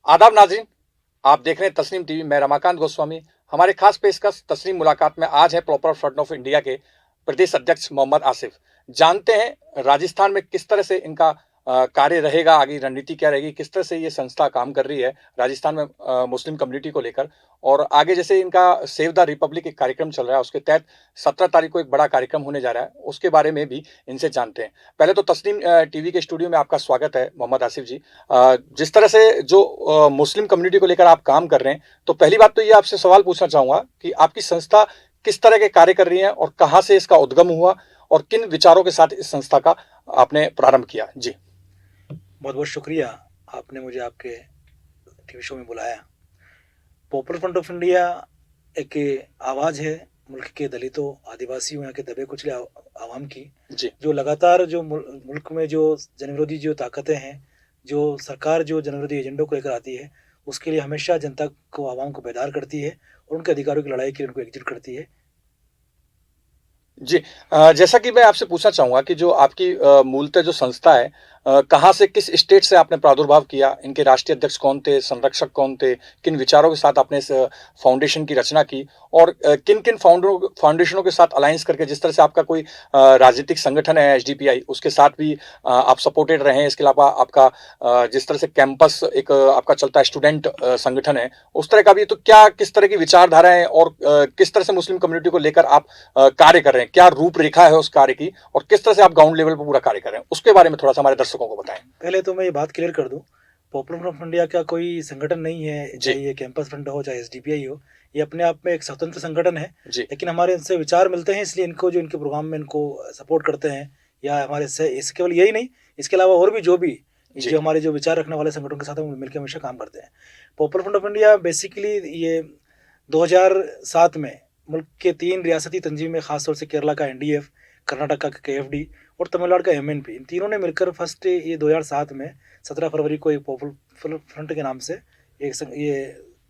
आदाब नाज़रीन, आप देख रहे हैं तस्नीम टीवी। मैं रमाकांत गोस्वामी। हमारे खास पेशकश तस्नीम मुलाकात में आज है पॉपुलर फ्रंट ऑफ इंडिया के प्रदेश अध्यक्ष मोहम्मद आसिफ। जानते हैं राजस्थान में किस तरह से इनका कार्य रहेगा, आगे रणनीति क्या रहेगी, किस तरह से ये संस्था काम कर रही है राजस्थान में मुस्लिम कम्युनिटी को लेकर। और आगे जैसे इनका सेव द रिपब्लिक एक कार्यक्रम चल रहा है, उसके तहत 17 तारीख को एक बड़ा कार्यक्रम होने जा रहा है, उसके बारे में भी इनसे जानते हैं। पहले तो तस्नीम टीवी के स्टूडियो में आपका स्वागत है मोहम्मद आसिफ जी। जिस तरह से जो मुस्लिम कम्युनिटी को लेकर आप काम कर रहे हैं, तो पहली बात तो ये आपसे सवाल पूछना चाहूंगा कि आपकी संस्था किस तरह के कार्य कर रही है और कहाँ से इसका उद्गम हुआ और किन विचारों के साथ इस संस्था का आपने प्रारंभ किया? जी। बहुत बहुत शुक्रिया, आपने मुझे आपके टीवी शो में बुलाया। पॉपुलर फ्रंट ऑफ इंडिया एक आवाज़ है मुल्क के दलितों, आदिवासियों, यहाँ के दबे कुचले आवाम की, जी। जो लगातार जो मुल्क में जो जनविरोधी जो ताकतें हैं, जो सरकार जो जनविरोधी एजेंडों को लेकर आती है, उसके लिए हमेशा जनता को, आवाम को बेदार करती है और उनके अधिकारों की लड़ाई के लिए उनको एकजुट करती है। जी। जैसा कि मैं आपसे पूछना चाहूँगा कि जो आपकी मूलतः जो संस्था है, कहाँ से, किस स्टेट से आपने प्रादुर्भाव किया? इनके राष्ट्रीय अध्यक्ष कौन थे? संरक्षक कौन थे? किन विचारों के साथ आपने इस फाउंडेशन की रचना की? और किन-किन फाउंडेशनों के साथ अलायंस करके, जिस तरह से आपका कोई राजनीतिक संगठन है एसडीपीआई, उसके साथ भी आप सपोर्टेड रहे हैं। इसके अलावा आपका जिस तरह से कैंपस एक आपका चलता है, स्टूडेंट संगठन है, उस तरह का भी। तो क्या किस तरह की विचारधाराएँ और किस तरह से मुस्लिम कम्युनिटी को लेकर आप कार्य कर रहे हैं? क्या रूपरेखा है उस कार्य की और किस तरह से आप ग्राउंड लेवल पर पूरा कार्य कर रहे हैं? उसके बारे में थोड़ा-सा हमारे दर्शकों को बताएँ। पहले तो मैं ये बात क्लियर कर दूं, पॉपुलर फ्रंट ऑफ इंडिया का कोई संगठन नहीं है, जी। चाहे ये कैंपस फ्रंट हो, चाहे एसडीपीआई हो। ये अपने आप में एक स्वतंत्र संगठन है, जी। लेकिन हमारे इनसे विचार मिलते हैं, इसलिए इनको जो इनके प्रोग्राम में इनको सपोर्ट करते हैं, या हमारे से इस केवल यही नहीं, इसके अलावा और भी जो भी जी। जो हमारे जो विचार रखने वाले संगठनों के साथ हम मिलकर हमेशा काम करते हैं। Popular front of India basically ये 2007 में मुल्क के 3 रियासती तंजीम में, खासतौर से केरला का एनडीएफ, कर्नाटक का केएफडी और तमिलनाडु का एमएनपी, इन तीनों ने मिलकर फर्स्ट ये 2007 में 17 फरवरी को एक पॉपुलर फ्रंट के नाम से ये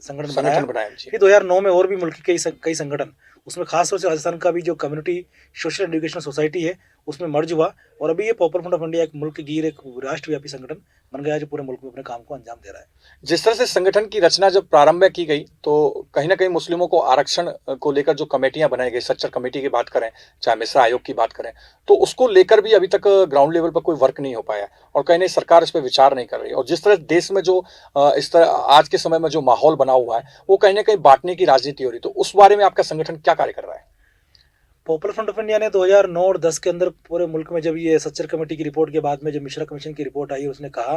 संगठन बनाया। संगठन बनाया। जी। फिर 2009 में और भी मुल्क के कई संगठन, उसमें खास तौर से राजस्थान का भी जो कम्युनिटी सोशल एजुकेशन सोसाइटी है, उसमें मर्ज हुआ और अभी ये पॉपुलर फ्रंट ऑफ इंडिया एक मुल्क गिर एक राष्ट्रव्यापी संगठन बन गया है, जो पूरे मुल्क में अपने काम को अंजाम दे रहा है। जिस तरह से संगठन की रचना जब प्रारंभ में की गई, तो कहीं न कहीं मुस्लिमों को आरक्षण को लेकर जो कमेटियाँ बनाई गई, सच्चर कमेटी की बात करें, चाहे मिश्रा आयोग की बात करें, तो उसको लेकर भी अभी तक ग्राउंड लेवल पर कोई वर्क नहीं हो पाया और कहीं न सरकार इस पे विचार नहीं कर रही है। और जिस तरह देश में जो इस तरह आज के समय में जो माहौल बना हुआ है, वो कहीं न कहीं बाँटने की राजनीति हो रही है। तो उस बारे में आपका संगठन क्या कार्य कर रहा है? पॉपुलर फ्रंट ऑफ इंडिया ने 2009 और 10 के अंदर पूरे मुल्क में, जब ये सच्चर कमेटी की रिपोर्ट के बाद में जब मिश्रा कमीशन की रिपोर्ट आई, उसने कहा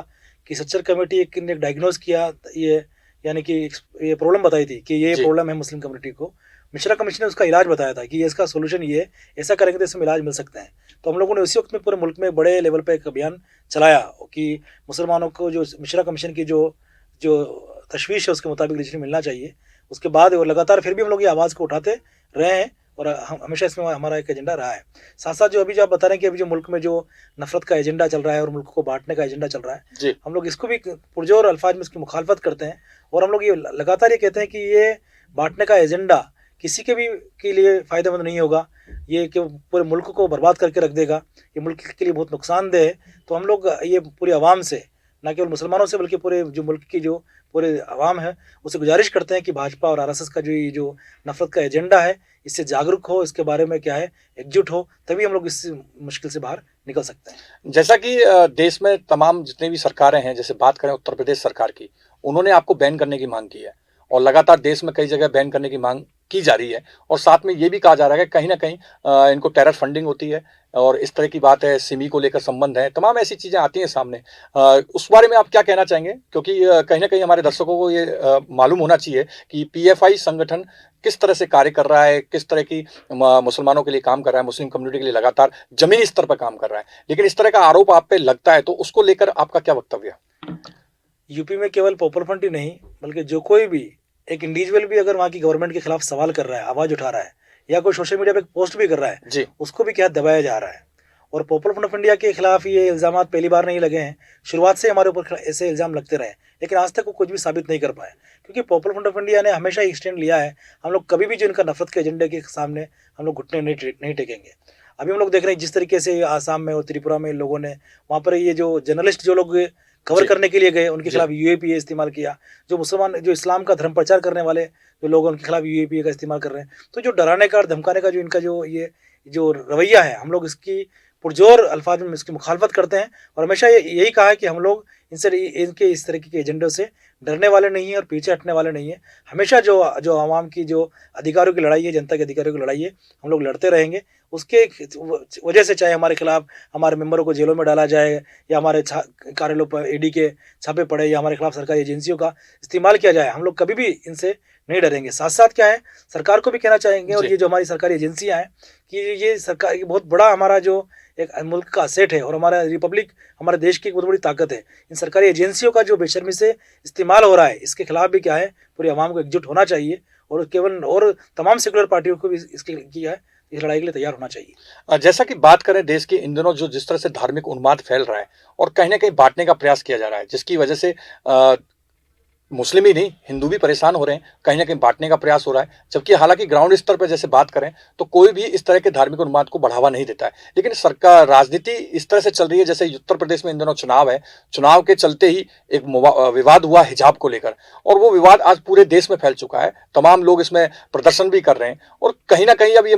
कि सच्चर कमेटी एक ने डायग्नोज किया, ये यानी कि ये प्रॉब्लम बताई थी कि ये जी। प्रॉब्लम है मुस्लिम कम्युनिटी को। मिश्रा कमीशन ने उसका इलाज बताया था कि ये इसका सोल्यूशन ये है, ऐसा करेंगे तो इसमें इलाज मिल सकते हैं। तो हम लोगों ने उसी वक्त में पूरे मुल्क में बड़े लेवल पर एक अभियान चलाया कि मुसलमानों को जो मिश्रा कमीशन की जो जो तशवीश है, उसके मुताबिक रजिस्ट्री मिलना चाहिए। उसके बाद और लगातार फिर भी हम लोग ये आवाज़ को उठाते रहे हैं और हम हमेशा इसमें हमारा एक एजेंडा रहा है। साथ साथ जो आप बता रहे हैं कि अभी जो मुल्क में जो नफरत का एजेंडा चल रहा है और मुल्क को बांटने का एजेंडा चल रहा है, जी। हम लोग इसको भी पुरजोर अल्फाज में इसकी मुखालफत करते हैं और हम लोग ये लगातार ये कहते हैं कि ये बांटने का एजेंडा किसी के भी के लिए फ़ायदेमंद नहीं होगा, ये कि पूरे मुल्क को बर्बाद करके रख देगा, ये मुल्क के लिए बहुत नुकसानदेह है। तो हम लोग ये पूरी आवाम से, ना केवल मुसलमानों से बल्कि पूरे जो मुल्क की जो पूरे आवाम है, उससे गुजारिश करते हैं कि भाजपा और आरएसएस का जो ये जो नफरत का एजेंडा है, इससे जागरूक हो, इसके बारे में क्या है, एकजुट हो, तभी हम लोग इस मुश्किल से बाहर निकल सकते हैं। जैसा कि देश में तमाम जितनी भी सरकारें हैं, जैसे बात करें उत्तर प्रदेश सरकार की, उन्होंने आपको बैन करने की मांग की है और लगातार देश में कई जगह बैन करने की मांग की जा रही है और साथ में ये भी कहा जा रहा है कि कहीं न कहीं इनको टेरर फंडिंग होती है और इस तरह की बात है, सिमी को लेकर संबंध है, तमाम ऐसी चीज़ें आती हैं सामने। उस बारे में आप क्या कहना चाहेंगे? क्योंकि कहीं न कहीं हमारे दर्शकों को ये मालूम होना चाहिए कि पीएफआई संगठन किस तरह से कार्य कर रहा है, किस तरह की मुसलमानों के लिए काम कर रहा है, मुस्लिम कम्युनिटी के लिए लगातार ज़मीनी स्तर पर काम कर रहा है। लेकिन इस तरह का आरोप आप पे लगता है, तो उसको लेकर आपका क्या वक्तव्य है? यूपी में केवल पॉपुलर फ्रंट ही नहीं, बल्कि जो कोई भी एक इंडिविजुअल भी अगर वहाँ की गवर्नमेंट के खिलाफ सवाल कर रहा है, आवाज़ उठा रहा है, या कोई सोशल मीडिया पे पोस्ट भी कर रहा है, जी। उसको भी क्या दबाया जा रहा है। और पॉपुलर फ्रंट ऑफ इंडिया के खिलाफ ये इल्ज़ामात पहली बार नहीं लगे हैं, शुरुआत से हमारे ऊपर ऐसे इल्ज़ाम लगते रहे, लेकिन आज तक वो कुछ भी साबित नहीं कर पाए, क्योंकि पॉपुलर फ्रंट ऑफ इंडिया ने हमेशा ही स्टैंड लिया है। हम लोग कभी भी जो इनका नफरत के एजेंडे के सामने हम लोग घुटने नहीं टेकेंगे। अभी हम लोग देख रहे हैं जिस तरीके से आसाम में और त्रिपुरा में लोगों ने, वहाँ पर ये जो जर्नलिस्ट जो लोग कवर जी। करने के लिए गए, उनके जी। खिलाफ यूएपीए इस्तेमाल किया। जो मुसलमान जो इस्लाम का धर्म प्रचार करने वाले जो लोग हैं, उनके खिलाफ यूएपीए का इस्तेमाल कर रहे हैं। तो जो डराने का और धमकाने का जो इनका जो ये जो रवैया है, हम लोग इसकी पुरजोर अल्फाज में इसकी मुखालफत करते हैं और हमेशा यही कहा है कि हम लोग इनसे इनके इस तरीके के एजेंडों से डरने वाले नहीं हैं और पीछे हटने वाले नहीं हैं। हमेशा जो जो आवाम की जो अधिकारों की लड़ाई है, जनता के अधिकारों की लड़ाई है, हम लोग लड़ते रहेंगे। उसके वजह से चाहे हमारे खिलाफ हमारे मेंबरों को जेलों में डाला जाए या हमारे कार्यालयों पर ईडी के छापे पड़े या हमारे खिलाफ सरकारी एजेंसियों का इस्तेमाल किया जाए, हम लोग कभी भी इनसे नहीं डरेंगे। साथ साथ क्या है, सरकार को भी कहना चाहेंगे और जी। ये जो हमारी सरकारी एजेंसियां हैं कि ये सरकार ये बहुत बड़ा हमारा जो एक मुल्क का असेट है और हमारा रिपब्लिक हमारे देश की एक बहुत बड़ी ताकत है। इन सरकारी एजेंसियों का जो बेशर्मी से इस्तेमाल हो रहा है, इसके खिलाफ भी क्या है, पूरी आवाम को एकजुट होना चाहिए और केवल और तमाम सेकुलर पार्टियों को भी इसके किया है, इस लड़ाई के लिए तैयार होना चाहिए। जैसा कि बात करें देश के इन दिनों जो जिस तरह से धार्मिक उन्माद फैल रहा है और कहीं ना कहीं बांटने का प्रयास किया जा रहा है, जिसकी वजह से मुस्लिम ही नहीं हिंदू भी परेशान हो रहे हैं, कहीं ना कहीं बांटने का प्रयास हो रहा है। जबकि हालांकि ग्राउंड स्तर पर जैसे बात करें तो कोई भी इस तरह के धार्मिक उन्माद को बढ़ावा नहीं देता है, लेकिन सरकार राजनीति इस तरह से चल रही है। जैसे उत्तर प्रदेश में इन दिनों चुनाव है, चुनाव के चलते ही एक विवाद हुआ हिजाब को लेकर और वो विवाद आज पूरे देश में फैल चुका है। तमाम लोग इसमें प्रदर्शन भी कर रहे हैं और कहीं ना कहीं अब ये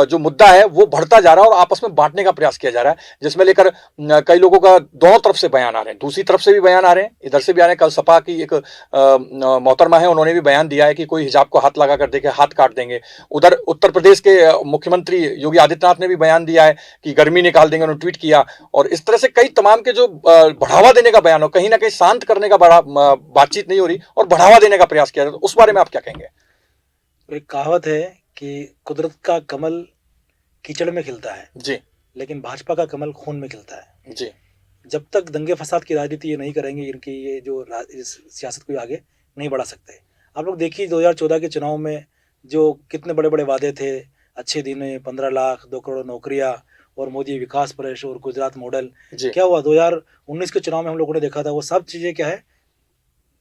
जो मुद्दा है वो बढ़ता जा रहा है और आपस में बांटने का प्रयास किया जा रहा है, जिसमें लेकर कई लोगों का दोनों तरफ से बयान आ रहे हैं, दूसरी तरफ से भी बयान आ रहे हैं, इधर से भी आ रहे हैं। कल सपा की एक मोहतरमा है, उन्होंने भी बयान दिया है कि कोई हिजाब को हाथ लगा कर देखे हाथ काट देंगे। उधर उत्तर प्रदेश के मुख्यमंत्री योगी आदित्यनाथ ने भी बयान दिया है कि गर्मी निकाल देंगे, उन्होंने ट्वीट किया। और इस तरह से कई तमाम के जो बढ़ावा देने का बयान हो, कहीं ना कहीं शांत करने का बड़ा बातचीत नहीं हो रही और बढ़ावा देने का प्रयास किया जाता है, उस बारे में आप क्या कहेंगे? एक कहावत है कि कुदरत का कमल कीचड़ में खिलता है जी। लेकिन भाजपा का कमल खून में खिलता है। जी। जब तक दंगे फसाद की राजनीति ये नहीं करेंगे, इनकी ये जो इस सियासत को आगे नहीं बढ़ा सकते। आप लोग देखिए 2014 के चुनाव में जो कितने बड़े बड़े वादे थे, अच्छे दिन में 15 लाख 2 करोड़ नौकरियां और मोदी विकास प्रदेश और गुजरात मॉडल, जी। क्या हुआ 2019 के चुनाव में हम लोगों ने देखा था वो सब चीज़ें क्या है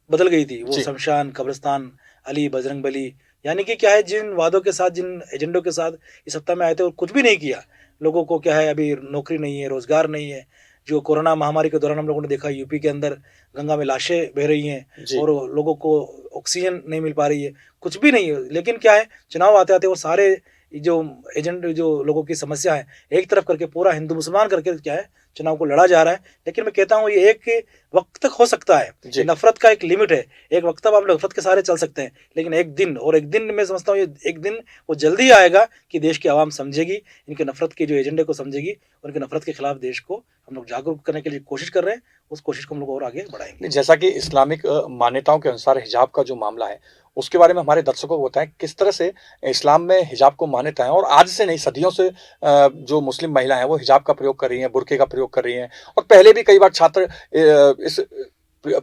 बदल गई थी। वो जी। शमशान कब्रिस्तान अली बजरंगबली, यानी कि क्या है, जिन वादों के साथ जिन एजेंडों के साथ इस सत्ता में आए थे और कुछ भी नहीं किया। लोगों को क्या है, अभी नौकरी नहीं है, रोजगार नहीं है। जो कोरोना महामारी के दौरान हम लोगों ने देखा यूपी के अंदर गंगा में लाशें बह रही हैं जी। और लोगों को ऑक्सीजन नहीं मिल पा रही है, कुछ भी नहीं है। लेकिन क्या है, चुनाव आते आते वो सारे जो एजेंट जो लोगों की समस्या है एक तरफ करके पूरा हिंदू मुसलमान करके क्या है चुनाव को लड़ा जा रहा है। लेकिन मैं कहता हूँ ये एक वक्त तक हो सकता है, जी। नफरत का एक लिमिट है। एक वक्त तक आप नफरत के सहारे चल सकते हैं, लेकिन एक दिन, और एक दिन मैं समझता हूँ ये एक दिन वो जल्दी आएगा कि देश की आवाम समझेगी, इनके नफरत के जो एजेंडे को समझेगी, उनके नफरत के खिलाफ देश को हम लोग जागरूक करने के लिए कोशिश कर रहे हैं। उस कोशिश को हम लोग और आगे बढ़ाएंगे। जैसा कि इस्लामिक मान्यताओं के अनुसार हिजाब का जो मामला है उसके बारे में हमारे दर्शकों को बताएं, किस तरह से इस्लाम में हिजाब को मान्यता है और आज से नहीं सदियों से जो मुस्लिम महिला हैं वो हिजाब का प्रयोग कर रही हैं, बुर्के का प्रयोग कर रही हैं और पहले भी कई बार छात्र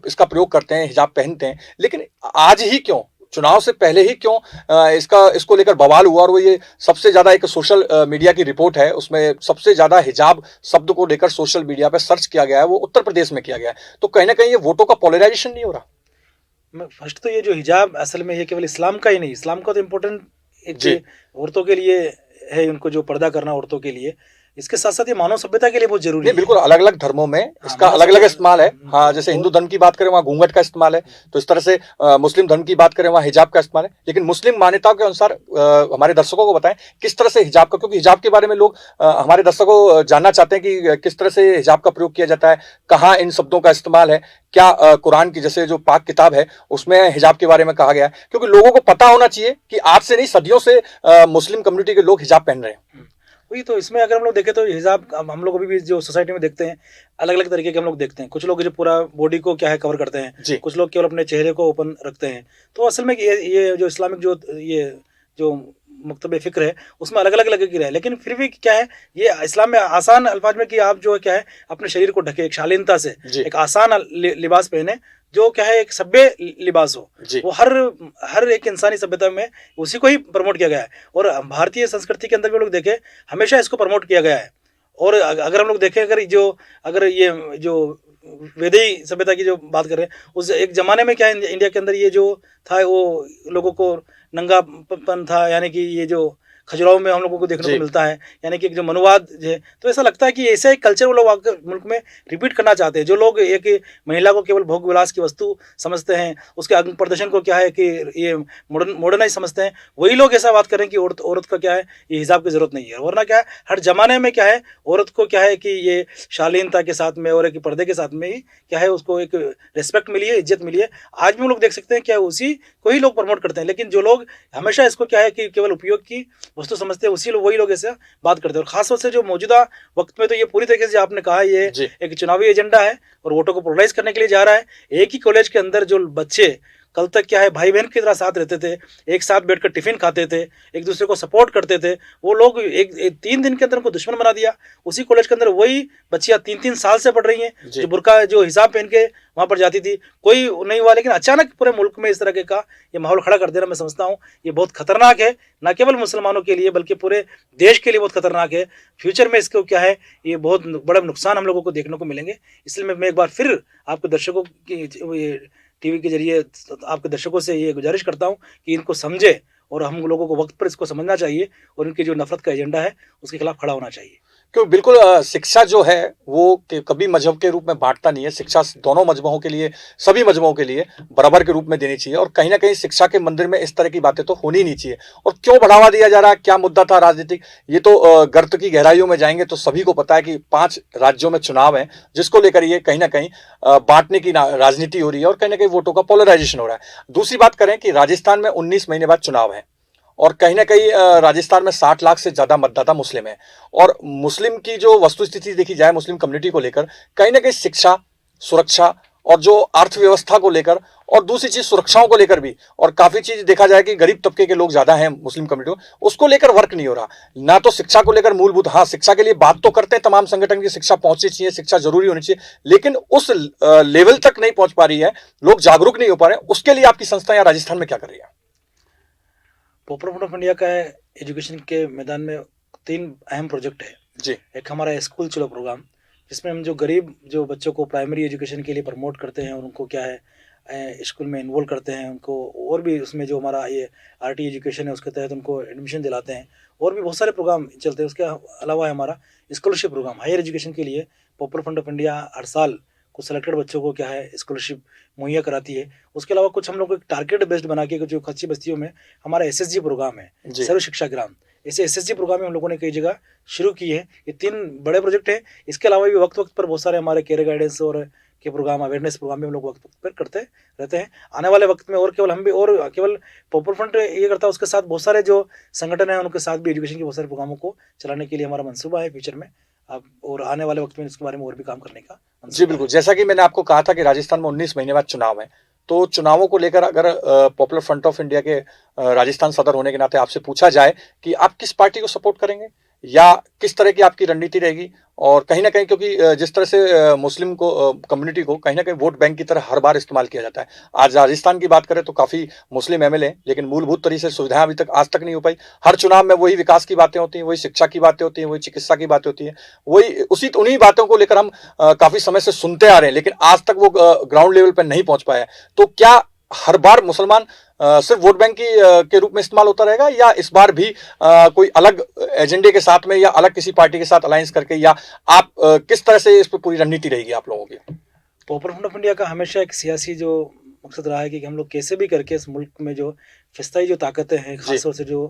इसका प्रयोग करते हैं, हिजाब पहनते हैं। लेकिन आज ही क्यों, चुनाव से पहले ही क्यों इसको लेकर बवाल हुआ? और वो ये सबसे ज्यादा एक सोशल मीडिया की रिपोर्ट है, उसमें सबसे ज्यादा हिजाब शब्द को लेकर सोशल मीडिया पर सर्च किया गया है, वो उत्तर प्रदेश में किया गया है। तो कहीं ना कहीं ये वोटों का पोलराइजेशन नहीं हो रहा? फर्स्ट तो ये जो हिजाब असल में ये केवल इस्लाम का ही नहीं, इस्लाम का तो इम्पोर्टेंट जी। एक औरतों के लिए है, उनको जो पर्दा करना औरतों के लिए, इसके साथ साथ ये मानव सभ्यता के लिए बहुत जरूरी नहीं, है। बिल्कुल अलग अलग धर्मों में इसका मानव अलग अलग सभ्यता इस्तेमाल है। हाँ, जैसे हिंदू धर्म की बात करें वहाँ घूंघट का इस्तेमाल है, तो इस तरह से मुस्लिम धर्म की बात करें वहाँ हिजाब का इस्तेमाल है। लेकिन मुस्लिम मान्यताओं के अनुसार हमारे दर्शकों को बताएं किस तरह से हिजाब का, क्योंकि हिजाब के बारे में लोग हमारे दर्शकों जानना चाहते हैं कि किस तरह से हिजाब का प्रयोग किया जाता है, कहाँ इन शब्दों का इस्तेमाल है, क्या कुरान की जैसे जो पाक किताब है उसमें हिजाब के बारे में कहा गया है? क्योंकि लोगों को पता होना चाहिए कि आज से नहीं सदियों से मुस्लिम कम्युनिटी के लोग हिजाब पहन रहे हैं। वही तो, इसमें अगर हम लोग देखें तो हिजाब हम लोग अभी भी जो सोसाइटी में देखते हैं अलग अलग तरीके के हम लोग देखते हैं। कुछ लोग जो पूरा बॉडी को क्या है कवर करते हैं, जी। कुछ लोग केवल अपने चेहरे को ओपन रखते हैं। तो असल में ये जो इस्लामिक ये जो मकतब फ़िक्र है उसमें अलग अलग लगे की रहे, लेकिन फिर भी क्या है, ये इस्लाम में आसान अल्फाज में कि आप जो है क्या है अपने शरीर को ढके एक शालीनता से, एक आसान लिबास पहने जो क्या है एक सभ्य लिबास हो। वो हर एक इंसानी सभ्यता में उसी को ही प्रमोट किया गया है और भारतीय संस्कृति के अंदर भी लोग देखें हमेशा इसको प्रमोट किया गया है। और अगर हम लोग देखें अगर ये जो वेदी सभ्यता की जो बात कर रहे हैं, उस एक ज़माने में क्या है इंडिया के अंदर ये जो था वो लोगों को नंगापन था, यानी कि ये जो खजुराहो में हम लोगों को देखने जी। को मिलता है, यानी कि एक जो मनुवाद है, तो ऐसा लगता है कि ऐसा एक कल्चर वो लोग आकर मुल्क में रिपीट करना चाहते हैं। जो लोग एक महिला को केवल भोग विलास की वस्तु समझते हैं, उसके अंग प्रदर्शन को क्या है कि ये मॉडर्नाइज समझते हैं, वही लोग ऐसा बात करें कि औरत औरत का क्या है, ये हिजाब की जरूरत नहीं है। वरना क्या है, हर जमाने में क्या है, औरत को क्या है कि ये शालीनता के साथ में और एक पर्दे के साथ में ही क्या है, उसको एक रिस्पेक्ट मिली है, इज्जत मिली है। आज भी हम लोग देख सकते हैं क्या उसी को ही लोग प्रमोट करते हैं, लेकिन जो लोग हमेशा इसको क्या है कि केवल उपयोग की वस्तु समझते हैं, उसी लोग वही लोग ऐसे बात करते हैं। और खासतौर से जो मौजूदा वक्त में तो ये पूरी तरीके से आपने कहा, ये जी। एक चुनावी एजेंडा है और वोटों को पोलराइज करने के लिए जा रहा है। एक ही कॉलेज के अंदर जो बच्चे कल तक क्या है भाई बहन की तरह साथ रहते थे, एक साथ बैठकर टिफिन खाते थे, एक दूसरे को सपोर्ट करते थे, वो लोग एक 3 दिन के अंदर उनको दुश्मन बना दिया। उसी कॉलेज के अंदर वही बच्चियां 3-3 साल से पढ़ रही हैं, जी। जो बुर्का जो हिजाब पहन के वहाँ पर जाती थी, कोई नहीं हुआ। लेकिन अचानक पूरे मुल्क में इस तरह का ये माहौल खड़ा कर देना, मैं समझता हूँ ये बहुत खतरनाक है, न केवल मुसलमानों के लिए बल्कि पूरे देश के लिए बहुत खतरनाक है। फ्यूचर में इसको क्या है, ये बहुत बड़ा नुकसान हम लोगों को देखने को मिलेंगे। इसलिए मैं एक बार फिर आपके दर्शकों की टीवी के जरिए आपके दर्शकों से ये गुजारिश करता हूँ कि इनको समझे और हम लोगों को वक्त पर इसको समझना चाहिए और इनकी जो नफरत का एजेंडा है उसके खिलाफ खड़ा होना चाहिए। क्यों बिल्कुल शिक्षा जो है वो कभी मजहब के रूप में बांटता नहीं है। शिक्षा दोनों मजहबों के लिए, सभी मजहबों के लिए बराबर के रूप में देनी चाहिए। और कहीं ना कहीं शिक्षा के मंदिर में इस तरह की बातें तो होनी नहीं चाहिए। और क्यों बढ़ावा दिया जा रहा है, क्या मुद्दा था राजनीतिक, ये तो गर्त की गहराइयों में जाएंगे तो सभी को पता है कि 5 राज्यों में चुनाव है, जिसको लेकर ये कहीं ना कहीं बांटने की राजनीति हो रही है और कहीं ना कहीं वोटों का पोलराइजेशन हो रहा है। दूसरी बात करें कि राजस्थान में 19 महीने बाद चुनाव है और कहीं ना कहीं राजस्थान में 60 लाख से ज्यादा मतदाता मुस्लिम है। और मुस्लिम की जो वस्तुस्थिति देखी जाए मुस्लिम कम्युनिटी को लेकर, कहीं ना कहीं शिक्षा, सुरक्षा और जो अर्थव्यवस्था को लेकर और दूसरी चीज सुरक्षाओं को लेकर भी, और काफी चीज देखा जाए कि गरीब तबके के लोग ज्यादा हैं मुस्लिम कम्युनिटी में, उसको लेकर वर्क नहीं हो रहा। ना तो शिक्षा को लेकर मूलभूत, हाँ शिक्षा के लिए बात तो करते हैं तमाम संगठन की, शिक्षा पहुंचनी चाहिए, शिक्षा जरूरी होनी चाहिए, लेकिन उस लेवल तक नहीं पहुंच पा रही है, लोग जागरूक नहीं हो पा रहे हैं। उसके लिए आपकी संस्था या राजस्थान में क्या कर रही है? पॉपुलर फ्रंट ऑफ इंडिया का एजुकेशन के मैदान में 3 अहम प्रोजेक्ट है जी। एक हमारा स्कूल चलो प्रोग्राम, जिसमें हम जो गरीब जो बच्चों को प्राइमरी एजुकेशन के लिए प्रमोट करते हैं और उनको क्या है स्कूल में इन्वॉल्व करते हैं उनको, और भी उसमें जो हमारा ये आरटी एजुकेशन है उसके तहत उनको एडमिशन दिलाते हैं, और भी बहुत सारे प्रोग्राम चलते हैं। उसके अलावा है हमारा स्कॉलरशिप प्रोग्राम हायर एजुकेशन के लिए। पॉपुलर फ्रंट ऑफ इंडिया हर साल कुछ सेलेक्टेड बच्चों को क्या है स्कॉलरशिप मुहैया कराती है। उसके अलावा कुछ हम लोग एक टारगेट बेस्ड बना के जो कच्ची बस्तियों में हमारा एसएसजी प्रोग्राम है, जी। सर्व शिक्षा ग्राम, ऐसे एसएसजी प्रोग्राम हम लोगों ने कई जगह शुरू किए हैं। ये 3 बड़े प्रोजेक्ट हैं। इसके अलावा भी वक्त वक्त पर बहुत सारे हमारे कैरियर गाइडेंस और के प्रोग्राम, अवेयरनेस प्रोग्राम भी हम लोग वक्त वक्त पर करते रहते हैं। आने वाले वक्त में और केवल हम भी और केवल पॉपुलर फ्रंट ये करता है, उसके साथ बहुत सारे जो संगठन हैं उनके साथ भी एजुकेशन के बहुत सारे प्रोग्रामों को चलाने के लिए हमारा मंसूबा है फ्यूचर में। अब और आने वाले वक्त में इसके बारे में और भी काम करने का जी मंसूबा बिल्कुल, है। जैसा कि मैंने आपको कहा था कि राजस्थान में 19 महीने बाद चुनाव है, तो चुनावों को लेकर अगर पॉपुलर फ्रंट ऑफ इंडिया के राजस्थान सदर होने के नाते आपसे पूछा जाए कि आप किस पार्टी को सपोर्ट करेंगे या किस तरह की आपकी रणनीति रहेगी, और कहीं ना कहीं क्योंकि जिस तरह से मुस्लिम को कम्युनिटी को कहीं ना कहीं वोट बैंक की तरह हर बार इस्तेमाल किया जाता है। आज राजस्थान की बात करें तो काफी मुस्लिम एमएलए हैं, लेकिन मूलभूत तरीके से सुविधाएं अभी तक आज तक नहीं हो पाई। हर चुनाव में वही विकास की बातें होती हैं, वही शिक्षा की बातें होती हैं, वही चिकित्सा की बातें होती हैं, वही उन्हीं बातों को लेकर हम काफी समय से सुनते आ रहे हैं, लेकिन आज तक वो ग्राउंड लेवल पर नहीं पहुंच पाया है। तो क्या हर बार मुसलमान सिर्फ वोट बैंक के रूप में इस्तेमाल होता रहेगा, या इस बार भी कोई अलग एजेंडे के साथ में या अलग किसी पार्टी के साथ अलायंस करके, या आप किस तरह से इस पर पूरी रणनीति रहेगी आप लोगों की? पॉपुलर फ्रंट ऑफ इंडिया का हमेशा एक सियासी जो मकसद रहा है कि हम लोग कैसे भी करके इस मुल्क में जो फिस्ताई जो ताकतें हैं, खासतौर से जो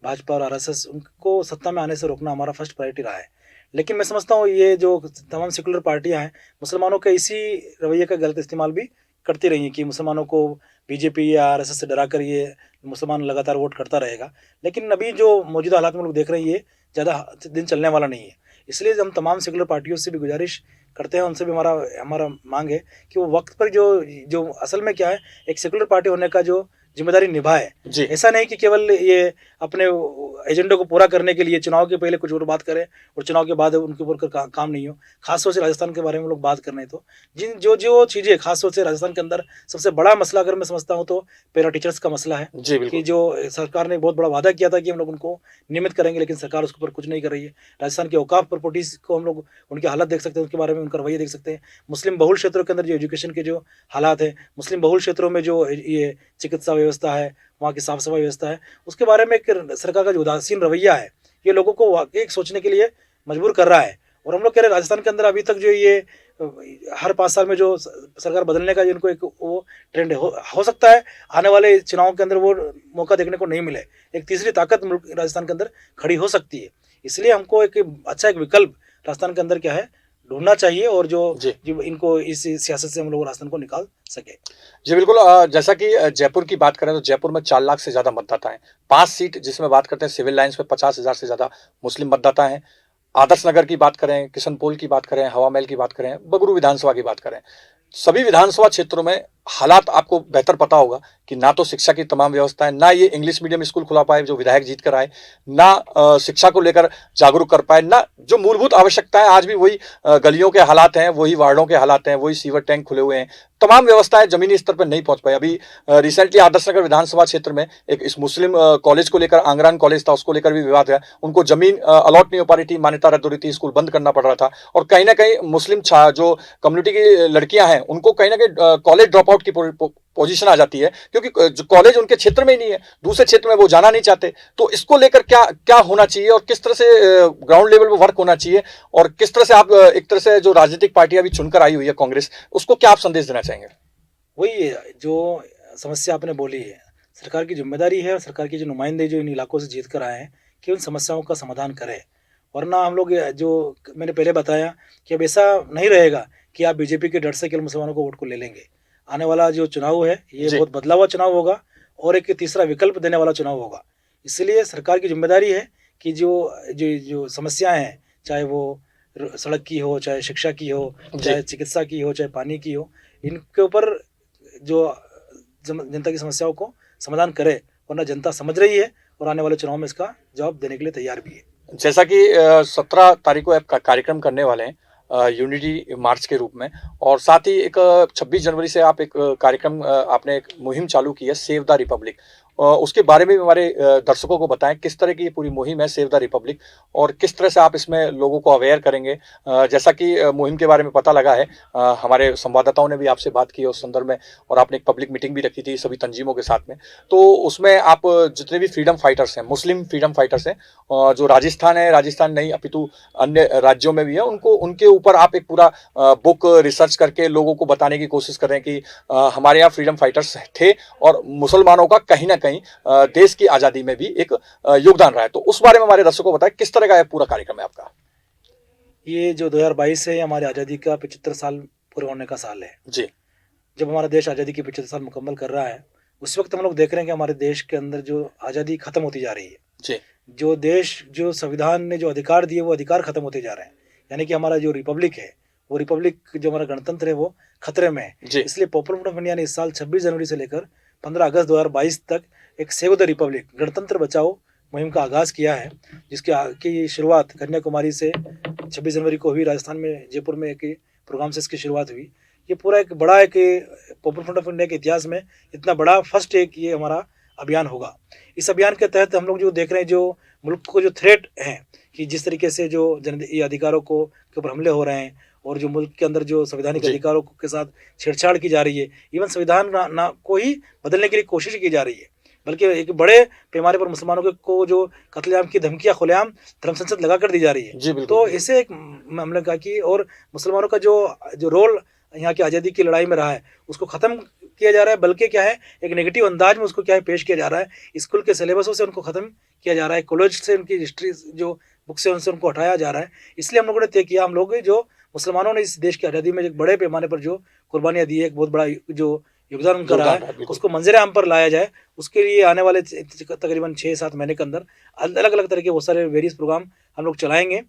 भाजपा और आरएसएस, उनको सत्ता में आने से रोकना हमारा फर्स्ट प्रायोरिटी रहा है। लेकिन मैं समझता हूँ ये जो तमाम सेकुलर पार्टियां हैं मुसलमानों के इसी रवैये का गलत इस्तेमाल भी करती रही हैं कि मुसलमानों को बीजेपी या आरएसएस से डरा कर ये मुसलमान लगातार वोट करता रहेगा। लेकिन अभी जो मौजूदा हालात में लोग देख रहे हैं ये ज़्यादा दिन चलने वाला नहीं है। इसलिए हम तमाम सेकुलर पार्टियों से भी गुजारिश करते हैं, उनसे भी हमारा हमारा मांग है कि वो वक्त पर जो जो असल में क्या है एक सेकुलर पार्टी होने का जो जिम्मेदारी निभाए। जी। ऐसा नहीं कि केवल ये अपने एजेंडे को पूरा करने के लिए चुनाव के पहले कुछ और बात करें और चुनाव के बाद उनके ऊपर काम नहीं हो। खासतौर से राजस्थान के बारे में लोग बात कर रहे हैं तो जिन जो जो चीज़ें खासतौर से राजस्थान के अंदर सबसे बड़ा मसला अगर मैं समझता हूँ तो पैरा टीचर्स का मसला है। जी कि बिल्कुल। जो सरकार ने बहुत बड़ा वादा किया था कि हम लोग उनको नियमित करेंगे, लेकिन सरकार उसके ऊपर कुछ नहीं कर रही है। राजस्थान के औकाफ प्रॉपर्टीज़ को हम लोग उनके हालात देख सकते हैं, उनके बारे में उनका रवैया देख सकते हैं। मुस्लिम बहुल क्षेत्रों के अंदर जो एजुकेशन के जो हालात हैं, मुस्लिम बहुल क्षेत्रों में जो ये चिकित्सा व्यवस्था है, वहाँ की साफ सफाई व्यवस्था है, उसके बारे में एक सरकार का जो उदासीन रवैया है, ये लोगों को वाकई एक सोचने के लिए मजबूर कर रहा है। और हम लोग कह रहे हैं राजस्थान के अंदर अभी तक जो ये हर 5 साल में जो सरकार बदलने का जिनको एक वो ट्रेंड हो सकता है आने वाले चुनाव के अंदर वो मौका देखने को नहीं मिले, एक तीसरी ताकत मुल्क राजस्थान के अंदर खड़ी हो सकती है। इसलिए हमको एक अच्छा एक विकल्प राजस्थान के अंदर क्या है ढूंढना चाहिए, और जो जी जो इनको इस सियासत से हम लोग राजस्थान को निकाल सके। जी बिल्कुल। जैसा कि जयपुर की बात करें तो जयपुर में 4 लाख से ज़्यादा मतदाता हैं। 5 सीट जिसमें बात करते हैं सिविल लाइन्स में 50,000 से ज़्यादा मुस्लिम मतदाता हैं। आदर्श नगर की बात करें, किशनपोल की बात करें, हवा महल की बात करें, बगरू विधानसभा की बात करें, सभी विधानसभा क्षेत्रों में हालात आपको बेहतर पता होगा कि ना तो शिक्षा की तमाम व्यवस्था है, ना ये इंग्लिश मीडियम स्कूल खुला पाए जो विधायक जीत कर आए, ना शिक्षा को लेकर जागरूक कर पाए, ना जो मूलभूत आवश्यकताएं आज भी वही गलियों के हालात हैं, वही वार्डों के हालात हैं, वही सीवर टैंक खुले हुए हैं, तमाम व्यवस्थाएं जमीनी स्तर पर नहीं पहुंच पाई। अभी रिसेंटली आदर्श नगर विधानसभा क्षेत्र में एक इस मुस्लिम कॉलेज को लेकर, आंगरान कॉलेज था, उसको लेकर भी विवाद है। उनको जमीन अलॉट नहीं हो पा रही थी, मान्यता रद्द हो रही थी, स्कूल बंद करना पड़ रहा था। और कहीं ना कहीं मुस्लिम जो कम्युनिटी की लड़कियां हैं उनको कहीं ना कहीं कॉलेज ड्रॉप आउट की पोजीशन आ जाती है, क्योंकि जो कॉलेज उनके क्षेत्र में ही नहीं है, दूसरे क्षेत्र में वो जाना नहीं चाहते। तो इसको लेकर क्या क्या होना चाहिए और किस तरह से ग्राउंड लेवल पर वर्क होना चाहिए, और किस तरह से आप एक तरह से जो राजनीतिक पार्टियां भी चुनकर आई हुई है कांग्रेस, उसको क्या आप संदेश देना चाहेंगे? वही जो समस्या आपने बोली है, सरकार की जिम्मेदारी है, और सरकार के जो नुमाइंदे जो इन इलाकों से जीत कर आए हैं कि उन समस्याओं का समाधान करें। वरना हम लोग जो मैंने पहले बताया कि अब ऐसा नहीं रहेगा कि आप बीजेपी के डर से केवल मुसलमानों को वोट को ले लेंगे। आने वाला जो चुनाव है ये जी बहुत बदला हुआ चुनाव होगा, और एक तीसरा विकल्प देने वाला चुनाव होगा। इसलिए सरकार की जिम्मेदारी है कि जो जो जो समस्याएं हैं, चाहे वो सड़क की हो, चाहे शिक्षा की हो, जी चाहे चिकित्सा की हो, चाहे पानी की हो, इनके ऊपर जो जनता की समस्याओं को समाधान करे। वरना जनता समझ रही है और आने वाले चुनाव में इसका जवाब देने के लिए तैयार भी है। जैसा कि 17 तारीख को आप कार्यक्रम करने वाले हैं यूनिटी मार्च के रूप में, और साथ ही एक 26 जनवरी से आप एक कार्यक्रम आपने एक मुहिम चालू की है, सेव द रिपब्लिक। उसके बारे में भी हमारे दर्शकों को बताएं किस तरह की ये पूरी मुहिम है सेव द रिपब्लिक, और किस तरह से आप इसमें लोगों को अवेयर करेंगे। जैसा कि मुहिम के बारे में पता लगा है, हमारे संवाददाताओं ने भी आपसे बात की उस संदर्भ में, और आपने एक पब्लिक मीटिंग भी रखी थी सभी तंजीमों के साथ में। तो उसमें आप जितने भी फ्रीडम फाइटर्स हैं, मुस्लिम फ्रीडम फाइटर्स हैं, जो राजस्थान है, राजस्थान नहीं अपितु अन्य राज्यों में भी है, उनको उनके ऊपर आप एक पूरा बुक रिसर्च करके लोगों को बताने की कोशिश कर रहे हैं कि हमारे यहाँ फ्रीडम फाइटर्स थे और मुसलमानों का कहीं ना कहीं देश की आज़ादी में भी एक योगदान रहा है। तो उस बारे में हमारे दर्शकों को बताएं किस तरह का यह पूरा कार्यक्रम है आपका। ये जो 2022 है, हमारी आज़ादी का 75 साल पूरे होने का साल है। जी जब हमारा देश आज़ादी के 75 साल मुकम्मल कर रहा है, उस वक्त हम लोग देख रहे हैं कि हमारे देश के अंदर जो आज़ादी खत्म होती जा रही है। जी जो देश, जो संविधान ने जो अधिकार दिए, वो अधिकार खत्म होते जा रहे हैं। यानी कि हमारा जो रिपब्लिक है, वो रिपब्लिक जो हमारा गणतंत्र है, वो खतरे में है। जी इसलिए पॉपुलर फ्रंट ऑफ इंडिया ने इस साल 26 जनवरी से लेकर 15 अगस्त 2022 तक एक सेव द रिपब्लिक, गणतंत्र बचाओ मुहिम का आगाज़ किया है, की शुरुआत कन्याकुमारी से 26 जनवरी को हुई। राजस्थान में जयपुर में एक प्रोग्राम से इसकी शुरुआत हुई। ये पूरा एक बड़ा एक पॉपुलर फ्रंट ऑफ इंडिया के इतिहास में इतना बड़ा फर्स्ट एक ये हमारा अभियान होगा। इस अभियान के तहत हम लोग जो देख रहे हैं, जो मुल्क को जो थ्रेट हैं कि जिस तरीके से जो ये अधिकारों को के ऊपर हमले हो रहे हैं, और जो मुल्क के अंदर जो संवैधानिक जी अधिकारों के साथ छेड़छाड़ की जा रही है, इवन संविधान ना को ही बदलने के लिए कोशिश की जा रही है, बल्कि एक बड़े पैमाने पर मुसलमानों को जो कत्लेआम की धमकियां खुलेआम धर्म संसद लगा कर दी जा रही है। जी बिल्कुल। तो इसे एक हमने कहा कि और मुसलमानों का जो रोल यहाँ की आज़ादी की लड़ाई में रहा है, उसको ख़त्म किया जा रहा है, बल्कि क्या है एक नेगेटिव अंदाज में उसको क्या है पेश किया जा रहा है। स्कूल के सिलेबसों से उनको ख़त्म किया जा रहा है, कॉलेज से उनकी हिस्ट्री जो बुक से उनसे उनको हटाया जा रहा है। इसलिए हम लोगों ने तय किया, हम लोग जो मुसलमानों ने इस देश की आज़ादी में एक बड़े पैमाने पर जो कुर्बानियाँ दी है, एक बहुत बड़ा जो योगदान उनका रहा है, उसको मंजर आम पर लाया जाए। उसके लिए आने वाले तकरीबन 6-7 महीने के अंदर अलग अलग तरह के बहुत सारे वेरियस प्रोग्राम हम लोग चलाएंगे,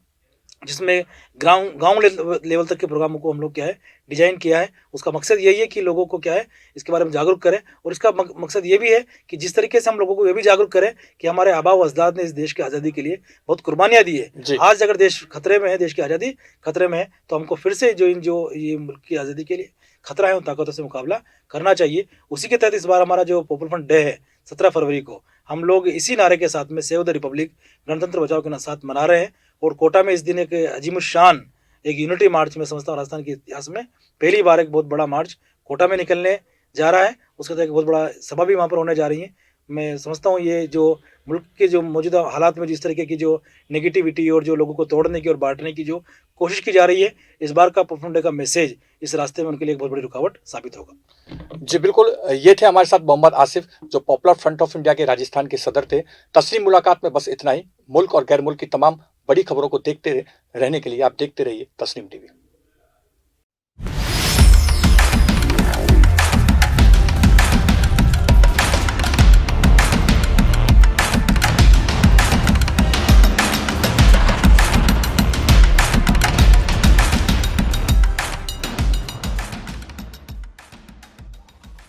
जिसमें गांव लेवल तक के प्रोग्रामों को हम लोग क्या है डिजाइन किया है। उसका मकसद यही है कि लोगों को क्या है इसके बारे में जागरूक करें, और इसका मकसद ये भी है कि जिस तरीके से हम लोगों को ये भी जागरूक करें कि हमारे आबा व अजदाद ने इस देश की आज़ादी के लिए बहुत कुर्बानियाँ दी है। आज अगर देश खतरे में है, देश की आज़ादी खतरे में है, तो हमको फिर से जो ये मुल्क की आज़ादी के लिए खतरा है, उन ताकतों से मुकाबला करना चाहिए। उसी के तहत इस बार हमारा जो पॉपुलर फ्रंट डे है 17 फरवरी को, हम लोग इसी नारे के साथ में सेव द रिपब्लिक, गणतंत्र बचाओ के साथ मना रहे हैं। और कोटा में इस दिन एक अजीमुशान एक यूनिटी मार्च में समझता हूँ राजस्थान के इतिहास में पहली बार एक बहुत बड़ा मार्च कोटा में निकलने जा रहा है, उसका तो एक बहुत बड़ा सभा भी वहाँ पर होने जा रही है। मैं समझता हूँ ये जो मुल्क के जो मौजूदा हालात में जिस तरीके की जो नेगेटिविटी और जो लोगों को तोड़ने की और बाँटने की जो कोशिश की जा रही है, इस बार का पॉपुलर डे का मैसेज इस रास्ते में उनके लिए एक बहुत बड़ी रुकावट साबित होगा। जी बिल्कुल, ये थे हमारे साथ मोहम्मद आसिफ, जो पॉपुलर फ्रंट ऑफ इंडिया के राजस्थान के सदर थे। तस्लीम मुलाकात में बस इतना ही। मुल्क और गैर मुल्क की तमाम बड़ी खबरों को देखते रहने के लिए आप देखते रहिए तस्लीम टीवी।